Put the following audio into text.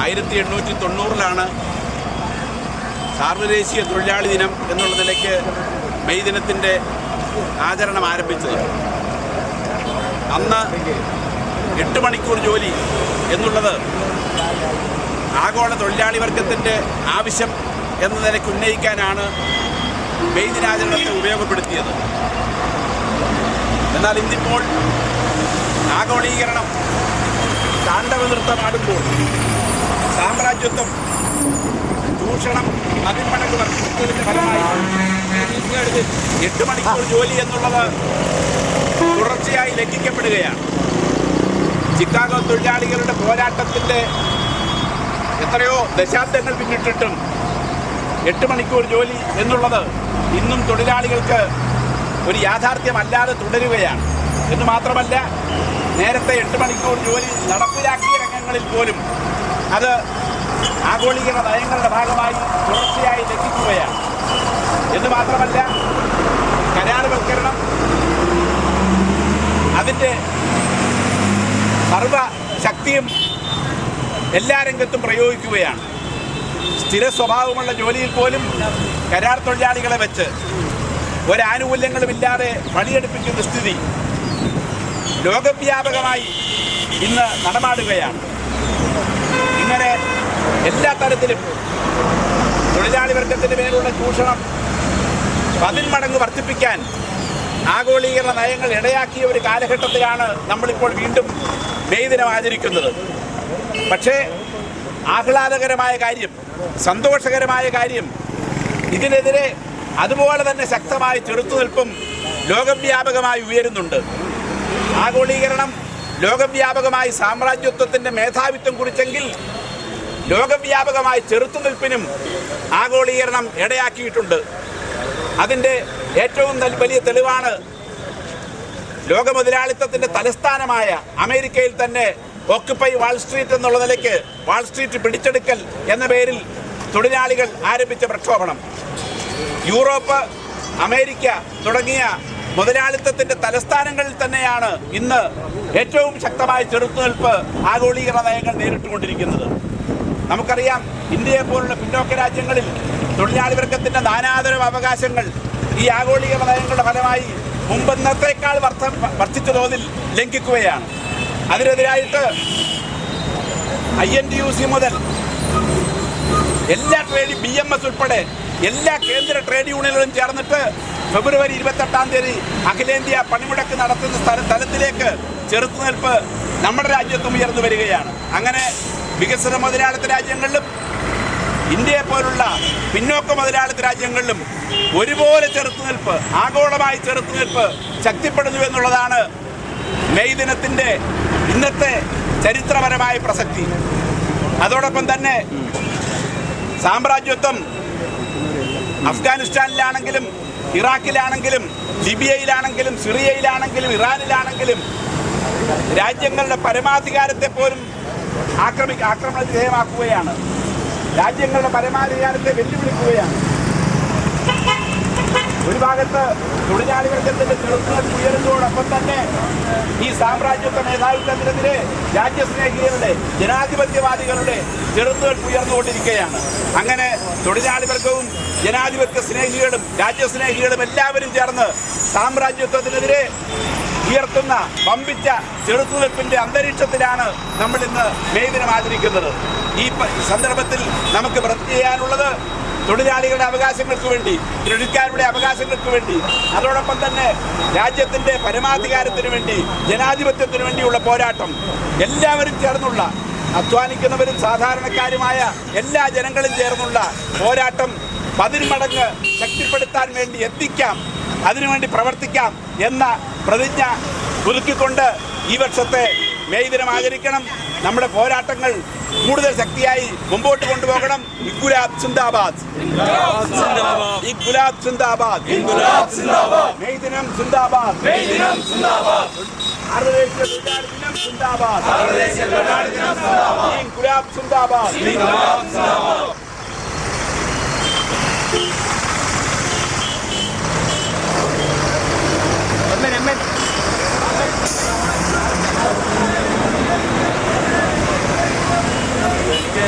1890 സാർവദേശീയ തൊഴിലാളി ദിനം എന്നുള്ള നിലയ്ക്ക് മെയ് ദിനത്തിൻ്റെ ആചരണം ആരംഭിച്ചത്. അന്ന് 8 മണിക്കൂർ ജോലി എന്നുള്ളത് ആഗോള തൊഴിലാളി വർഗത്തിൻ്റെ ആവശ്യം എന്ന നിലയ്ക്ക് ഉന്നയിക്കാനാണ് മെയ് ദിനാചരണത്തെ ഉപയോഗപ്പെടുത്തിയത്. എന്നാൽ ഇന്നിപ്പോൾ ആഗോളീകരണം താണ്ഡവ നൃത്തമാടുമ്പോൾ സാമ്രാജ്യത്വം ചൂഷണം 10 മടങ്ങ് വർദ്ധിച്ചതിൻ്റെ ഫലമായി 8 മണിക്കൂർ ജോലി എന്നുള്ളത് തുടർച്ചയായി ലംഘിക്കപ്പെടുകയാണ്. ചിക്കാഗോ തൊഴിലാളികളുടെ പോരാട്ടത്തിൻ്റെ എത്രയോ ദശാബ്ദങ്ങൾ പിന്നിട്ടിട്ടും 8 മണിക്കൂർ ജോലി എന്നുള്ളത് ഇന്നും തൊഴിലാളികൾക്ക് ഒരു യാഥാർത്ഥ്യമല്ലാതെ തുടരുകയാണ്. എന്ന് മാത്രമല്ല, നേരത്തെ 8 മണിക്കൂർ ജോലി നടപ്പിലാക്കിയ രംഗങ്ങളിൽ പോലും അത് ആഗോളീകരണ നയങ്ങളുടെ ഭാഗമായി തുടർച്ചയായി ലംഘിക്കുകയാണ്. എന്ന് മാത്രമല്ല, കരാറുവൽക്കരണം അതിൻ്റെ സർവശക്തിയും എല്ലാ രംഗത്തും പ്രയോഗിക്കുകയാണ്. സ്ഥിര സ്വഭാവമുള്ള ജോലിയിൽ പോലും കരാർ തൊഴിലാളികളെ വെച്ച് ഒരാനുകൂല്യങ്ങളുമില്ലാതെ പണിയെടുപ്പിക്കുന്ന സ്ഥിതി ലോകവ്യാപകമായി ഇന്ന് നടമാടുകയാണ്. ഇങ്ങനെ എല്ലാ തരത്തിലും തൊഴിലാളി വർഗത്തിന് മേലുള്ള ചൂഷണം 10 മടങ്ങ് വർദ്ധിപ്പിക്കാൻ ആഗോളീകരണ നയങ്ങൾ ഇടയാക്കിയ ഒരു കാലഘട്ടത്തിലാണ് നമ്മളിപ്പോൾ വീണ്ടും മെയ് ദിനം ആചരിക്കുന്നത്. പക്ഷേ ആഹ്ലാദകരമായ കാര്യം, സന്തോഷകരമായ കാര്യം, ഇതിനെതിരെ അതുപോലെ തന്നെ ശക്തമായ ചെറുത്തുനിൽപ്പും ലോകവ്യാപകമായി ഉയരുന്നുണ്ട്. ആഗോളീകരണം ലോകവ്യാപകമായി സാമ്രാജ്യത്വത്തിൻ്റെ മേധാവിത്വം കുറിച്ചെങ്കിൽ ലോകവ്യാപകമായി ചെറുത്തുനിൽപ്പിനും ആഗോളീകരണം ഇടയാക്കിയിട്ടുണ്ട്. അതിൻ്റെ ഏറ്റവും വലിയ തെളിവാണ് ലോക മുതലാളിത്തത്തിൻ്റെ തലസ്ഥാനമായ അമേരിക്കയിൽ തന്നെ ഓക്കുപ്പൈ വാൾ സ്ട്രീറ്റ് എന്നുള്ള നിലയ്ക്ക് വാൾ സ്ട്രീറ്റ് പിടിച്ചെടുക്കൽ എന്ന പേരിൽ തൊഴിലാളികൾ ആരംഭിച്ച പ്രക്ഷോഭണം. യൂറോപ്പ്, അമേരിക്ക തുടങ്ങിയ മുതലാളിത്തത്തിൻ്റെ തലസ്ഥാനങ്ങളിൽ തന്നെയാണ് ഇന്ന് ഏറ്റവും ശക്തമായ ചെറുത്തുനിൽപ്പ് ആഗോളീകരണ നയങ്ങൾ നേരിട്ടുകൊണ്ടിരിക്കുന്നത്. നമുക്കറിയാം, ഇന്ത്യയെ പോലുള്ള പിന്നോക്ക രാജ്യങ്ങളിൽ തൊഴിലാളി വർഗത്തിൻ്റെ നാനാതരം അവകാശങ്ങൾ ഈ ആഗോളീകരണ നയങ്ങളുടെ ഫലമായി മുമ്പെന്നത്തേക്കാൾ വർദ്ധിച്ച തോതിൽ ലംഘിക്കുകയാണ്. അതിനെതിരായിട്ട് INTUC മുതൽ എല്ലാ BMS ഉൾപ്പെടെ എല്ലാ കേന്ദ്ര ട്രേഡ് യൂണിയനുകളും ചേർന്നിട്ട് ഫെബ്രുവരി 28 അഖിലേന്ത്യാ പണിമുടക്ക് നടത്തുന്ന തലത്തിലേക്ക് ചെറുത്തുനിൽപ്പ് നമ്മുടെ രാജ്യത്തും ഉയർന്നു വരികയാണ്. അങ്ങനെ വികസന മുതലാളിത്ത രാജ്യങ്ങളിലും ഇന്ത്യയെ പോലുള്ള പിന്നോക്ക മുതലാളിത്ത രാജ്യങ്ങളിലും ഒരുപോലെ ചെറുത്തുനിൽപ്പ്, ആഗോളമായി ചെറുത്തുനിൽപ്പ് ശക്തിപ്പെടുന്നു എന്നുള്ളതാണ് മെയ് ദിനത്തിൻ്റെ ഇന്നത്തെ ചരിത്രപരമായ പ്രസക്തി. അതോടൊപ്പം തന്നെ സാമ്രാജ്യത്വം അഫ്ഗാനിസ്ഥാനിലാണെങ്കിലും ഇറാഖിലാണെങ്കിലും ലിബിയയിലാണെങ്കിലും സിറിയയിലാണെങ്കിലും ഇറാനിലാണെങ്കിലും രാജ്യങ്ങളുടെ പരമാധികാരത്തെ പോലും ആക്രമണ വിധേയമാക്കുകയാണ്. രാജ്യങ്ങളുടെ പരമാധികാരത്തെ വെല്ലുവിളിക്കുകയാണ്. ഒരു ഭാഗത്ത് തൊഴിലാളി വർഗത്തിന്റെ ചെറുത്തുനിൽപ്പ് ഉയരുന്നതോടൊപ്പം തന്നെ ഈ സാമ്രാജ്യത്വ മേധാവിത്വത്തിനെതിരെ രാജ്യസ്നേഹികളുടെ, ജനാധിപത്യവാദികളുടെ ചെറുത്തുനിൽപ്പ് ഉയർന്നുകൊണ്ടിരിക്കുകയാണ്. അങ്ങനെ തൊഴിലാളി വർഗവും ജനാധിപത്യ സ്നേഹികളും രാജ്യസ്നേഹികളും എല്ലാവരും ചേർന്ന് സാമ്രാജ്യത്വത്തിനെതിരെ ഉയർത്തുന്ന വമ്പിച്ച ചെറുത്തുനിൽപ്പിന്റെ അന്തരീക്ഷത്തിലാണ് നമ്മൾ ഇന്ന് മെയ് ദിനം ആചരിക്കുന്നത്. ഈ സന്ദർഭത്തിൽ നമുക്ക് പ്രതിജ്ഞ ചെയ്യാനുള്ളത് തൊഴിലാളികളുടെ അവകാശങ്ങൾക്ക് വേണ്ടി, ക്രെഡിറ്റ്കാരുടെ അവകാശങ്ങൾക്ക് വേണ്ടി, അതോടൊപ്പം തന്നെ രാജ്യത്തിൻ്റെ പരമാധികാരത്തിന് വേണ്ടി, ജനാധിപത്യത്തിന് വേണ്ടിയുള്ള പോരാട്ടം, എല്ലാവരും ചേർന്നുള്ള, അധ്വാനിക്കുന്നവരും സാധാരണക്കാരുമായ എല്ലാ ജനങ്ങളും ചേർന്നുള്ള പോരാട്ടം 10 മടങ്ങ് ശക്തിപ്പെടുത്താൻ വേണ്ടി എത്തിക്കാം, അതിനുവേണ്ടി പ്രവർത്തിക്കാം എന്ന പ്രതിജ്ഞ പുതുക്കിക്കൊണ്ട് ഈ വർഷത്തെ മെയ് ദിനം ആചരിക്കണം. നമ്മുടെ പോരാട്ടങ്ങൾ കൂടുതൽ ശക്തിയായി മുമ്പോട്ട് കൊണ്ടുപോകണം. ഇൻകുലാബ് സിന്ദാബാദ്, ഇൻകുലാബ് സിന്ദാബാദ്, മെയ് ദിനം സിന്ദാബാദ്, അന്തർദേശീയ തൊഴിലാളി ദിനം സിന്ദാബാദ്, ഇൻകുലാബ് സിന്ദാബാദ്. എനിക്ക്